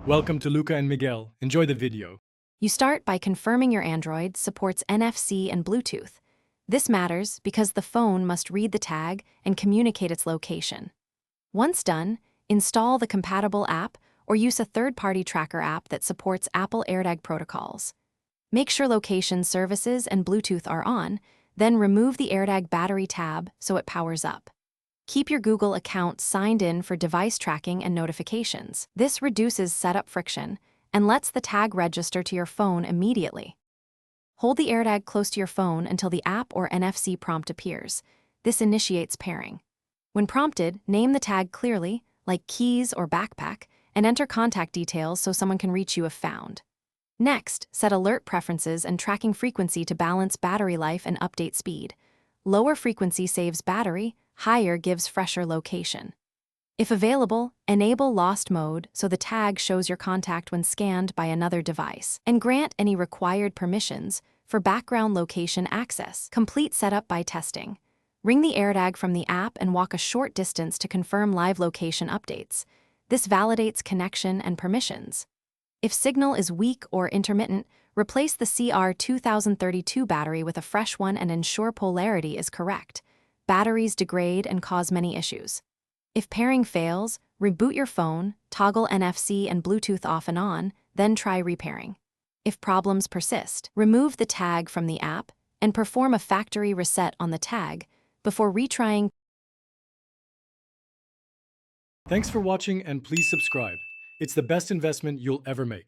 Welcome to Luca and Miguel. Enjoy the video. You start by confirming your Android supports NFC and Bluetooth. This matters because the phone must read the tag and communicate its location. Once done, install the compatible app or use a third-party tracker app that supports Apple Airtag protocols. Make sure location services and Bluetooth are on, then remove the Airtag battery tab so it powers up. Keep your Google account signed in for device tracking and notifications. This reduces setup friction and lets the tag register to your phone immediately. Hold the AirTag close to your phone until the app or NFC prompt appears. This initiates pairing. When prompted, name the tag clearly, like keys or backpack, and enter contact details so someone can reach you if found. Next, set alert preferences and tracking frequency to balance battery life and update speed. Lower frequency saves battery, higher gives fresher location. If available, enable lost mode so the tag shows your contact when scanned by another device, and grant any required permissions for background location access. Complete setup by testing. Ring the AirTag from the app and walk a short distance to confirm live location updates. This validates connection and permissions. If signal is weak or intermittent, replace the CR2032 battery with a fresh one and ensure polarity is correct. Batteries degrade and cause many issues. If pairing fails, reboot your phone, toggle NFC and Bluetooth off and on, then try repairing. If problems persist, remove the tag from the app and perform a factory reset on the tag before retrying. Thanks for watching and please subscribe. It's the best investment you'll ever make.